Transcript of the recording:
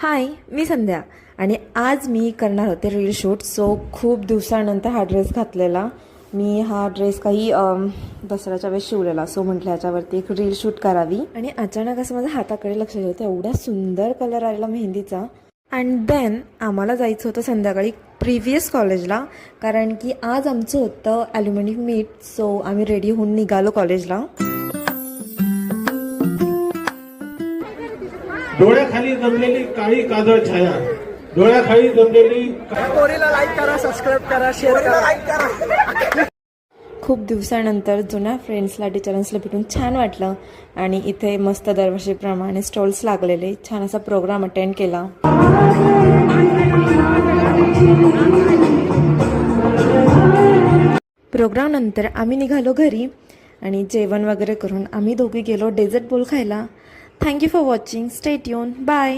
हाय, मी संध्या आणि आज मी करणार होते रील शूट. सो खूप दिवसानंतर हा ड्रेस घातलेला. मी हा ड्रेस काही दसऱ्याच्या वेळेस शिवलेला. सो म्हटलं ह्याच्यावरती एक रील शूट करावी आणि अचानक असं माझ्या हाताकडे लक्ष होतं. एवढा सुंदर कलर आलेला मेहंदीचा. अँड देन आम्हाला जायचं होतं संध्याकाळी प्रिव्हियस कॉलेजला, कारण की आज आमचं होतं ॲल्युमिनी मीट. सो आम्ही रेडी होऊन निघालो कॉलेजला. डोळ्याखाली जमलेली काळी काजळ छाया, डोळ्याखाली जमलेली स्टोरीला लाईक करा, सबस्क्राईब करा, शेअर करा. खूप दिवसानंतर जुन्या फ्रेंड्सला टीचरांसला भेटून छान वाटलं आणि इथे मस्त दरवर्षीप्रमाणे स्टॉल्स लागलेले. छान असा प्रोग्राम अटेंड केला. प्रोग्राम नंतर आम्ही निघालो घरी आणि जेवण वगैरे करून आम्ही दोघी गेलो डेझर्ट बोल खायला. Thank you for watching. Stay tune. Bye.